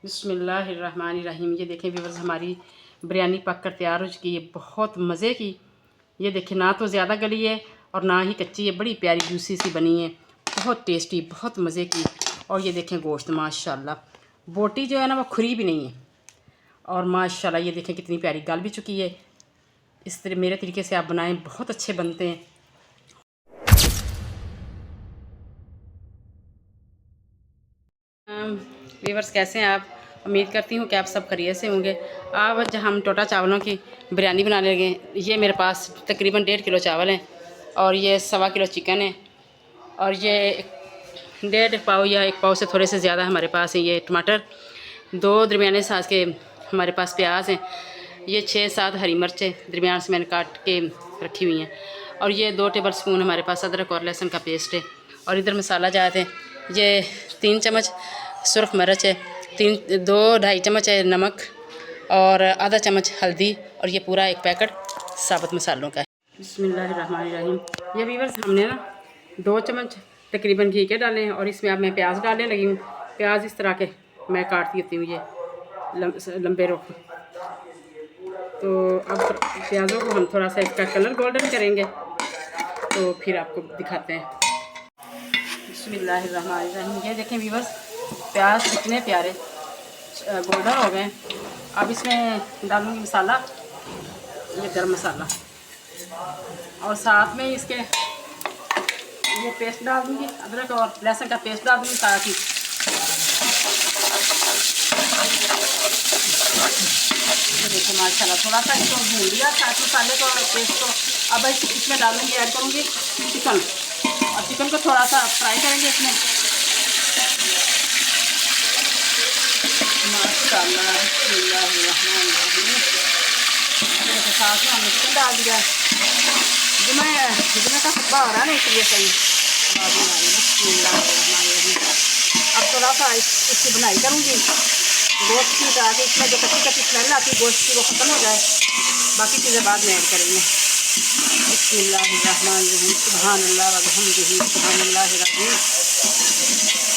बिस्मिल्लाहिर्रहमानिर्रहीम। ये देखें व्यूअर्स, हमारी बिरयानी पक कर तैयार हो चुकी है, बहुत मज़े की। ये देखें, ना तो ज़्यादा गली है और ना ही कच्ची है, बड़ी प्यारी जूसी सी बनी है, बहुत टेस्टी, बहुत मज़े की। और ये देखें गोश्त, माशाल्लाह बोटी जो है ना वो खुरी भी नहीं है। और माशाल्लाह ये देखें कितनी प्यारी गल भी चुकी है। इस तरह मेरे तरीके से आप बनाएं, बहुत अच्छे बनते हैं। व्यूअर्स, कैसे हैं आप? उम्मीद करती हूँ कि आप सब खैरियत से होंगे। आज हम टोटा चावलों की बिरयानी बनाने लगे। ये मेरे पास तकरीबन 1.5 किलो चावल हैं और ये 1.25 किलो चिकन है और ये 1.5 पाव या 1 पाव से थोड़े से ज़्यादा हमारे पास है ये टमाटर, 2 दरमियाने साइज़ के हमारे पास प्याज हैं, ये 6-7 हरी मिर्चें दरमियान से मैंने काट के रखी हुई हैं और ये 2 टेबल स्पून हमारे पास अदरक और लहसुन का पेस्ट है। और इधर मसाला जाते हैं, ये 3 चम्मच सुरख मिर्च है, 2-2.5 चम्मच है नमक और आधा चम्मच हल्दी और ये पूरा 1 पैकेट साबुत मसालों का है। बिस्मिल्लाहिर्रहमानिर्रहीम। ये व्यूअर्स, हमने ना 2 चम्मच तकरीबन घी के डाले हैं और इसमें अब मैं प्याज डालने लगी हूँ। प्याज इस तरह के मैं काटती होती हूँ, ये लंबे रुख। तो अब प्याज़ों को हम थोड़ा सा इसका कलर गोल्डन करेंगे तो फिर आपको दिखाते हैं। बिस्मिल्लाहिर्रहमानिर्रहीम। ये देखें व्यूअर्स, प्याज कितने प्यारे गोल्डन हो गए। अब इसमें डालूँगी मसाला, ये गरम मसाला, और साथ में इसके ये पेस्ट डाल दूँगी, अदरक और लहसुन का पेस्ट डाल दूँगी साथ ही। ये देखिए माशाल्लाह, थोड़ा सा इसको भून लिया साथ मसाले को और पेस्ट को। अब इसमें डालूँगी, ऐड करूँगी चिकन, और चिकन को थोड़ा सा फ्राई करेंगे इसमें। माशाल्लाह, साथ में हमने चिकन डाल दिया। जितने का खब्बा हो रहा है ना, इसलिए सही अब थोड़ा सा इसकी बनाई करूँगी गोश्त की, ताकि इसमें जो कच्ची स्मेल आती है गोश्त की वो ख़त्म हो जाए। बाकी चीज़ें बाद में ऐड करेंगे। बिस्मिल्लाहिर्रहमानिर्रहीम। सुभानअल्लाह व बिहम्दिही, सुभानअल्लाहिल अज़ीम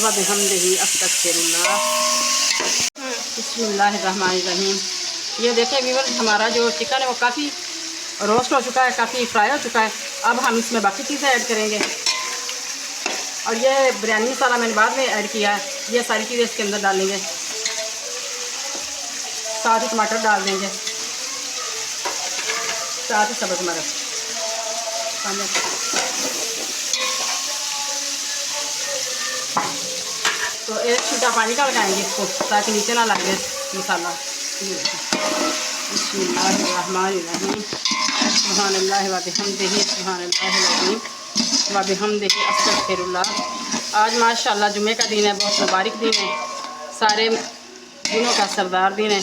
व बिहम्दिही, अस्तगफिरुल्लाह। बिस्मिल्लाहिर्रहमानिर्रहीम। ये देखें व्यूअर्स, हमारा जो चिकन है वो काफ़ी रोस्ट हो चुका है, काफ़ी फ्राई हो चुका है। अब हम इसमें बाकी चीज़ें ऐड करेंगे और ये बिरयानी मसाला मैंने बाद में ऐड किया है, ये सारी चीज़ें इसके अंदर डालेंगे। साथ ही टमाटर डाल देंगे, साथ ही सब्ज़ मिर्च। तो एक छींटा पानी का लगाएंगे इसको, ताकि नीचे ना लगे मसाला। बिस्मिल्लाहिर्रहमानिर्रहीम। सुभानअल्लाह व बिहम्दिही, सुभानअल्लाहिल अज़ीम व बिहम्दिही, अस्तगफिरुल्लाह। आज माशाल्लाह जुमे का दिन है, बहुत मुबारक दिन है, सारे दिनों का सरदार दिन है,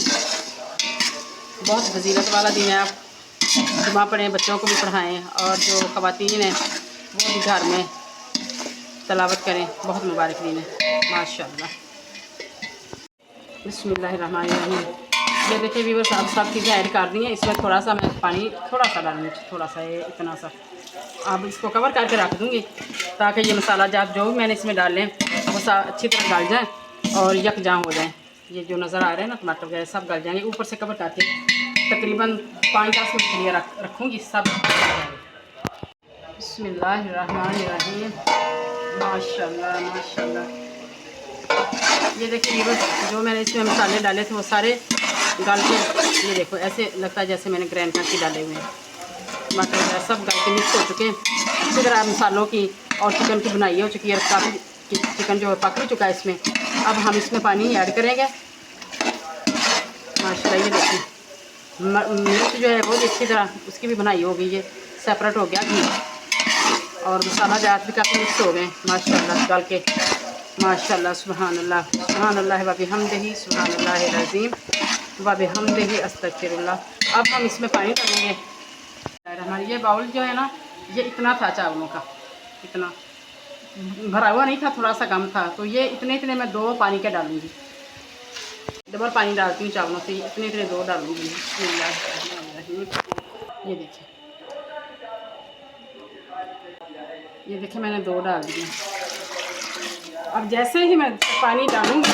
बहुत फजीलत वाला दिन है। आप जुमा पढ़ें, बच्चों को भी पढ़ाएं और जो ख़वातीन हैं वो भी घर में तलावत करें, बहुत मुबारक दिन है माशाल्लाह। बिस्मिल्लाहिर्रहमानिर्रहीम। ये देखिए व्यूअर्स, आप सब चीज़ें ऐड कर दी हैं। इसमें थोड़ा सा मैं पानी थोड़ा सा डालूँगी, थोड़ा सा, ये इतना सा। अब इसको कवर करके रख दूँगी ताकि ये मसाला जात जो भी मैंने इसमें डाले हैं वो अच्छी तरह गल जाए और यकजां हो जाए। ये जो नज़र आ रहे हैं ना टमाटर वगैरह सब गल जाएंगे। ऊपर से कवर करके तकरीबन 5-10 मिनट के लिए रखूँगी, सब। बिस्मिल्लाहिर्रहमानिर्रहीम। माशाल्लाह माशाल्लाह। ये देखिए व्यूअर्स, जो मैंने इसमें मसाले डाले थे वो सारे गल के, ये देखो ऐसे लगता है जैसे मैंने ग्रैंड करके डाले हुए हैं। टमाटर वगैरह सब गल के मिक्स हो चुके हैं। इसी तरह मसालों की और चिकन की बुनाई हो चुकी है, काफ़ी चिकन जो पक भी चुका है इसमें। अब हम इसमें पानी ऐड करेंगे माशाल्लाह। ये देखिए मिर्च जो है वो इसकी तरह उसकी भी बनाई होगी, ये सेपरेट हो गया घी और मसाला जात भी काफ़ी मिक्स हो गए माशाल्लाह गल के। माशाल्लाह, सुभानअल्लाह, सुभानअल्लाह व बिहम्दिही, सुभानअल्लाहिल अज़ीम व बिहम्दिही, अस्तगफिरुल्लाह। अब हम इसमें पानी डालेंगे। हमारा ये बाउल जो है ना, ये इतना था चावलों का, इतना भरा हुआ नहीं था, थोड़ा सा कम था। तो ये इतने मैं 2 पानी के डालूँगी, डबल पानी डालती हूँ चावलों से, इतने 2 डालूँगी। ये देखिए मैंने 2 डाल दिए। अब जैसे ही मैं पानी डालूँगी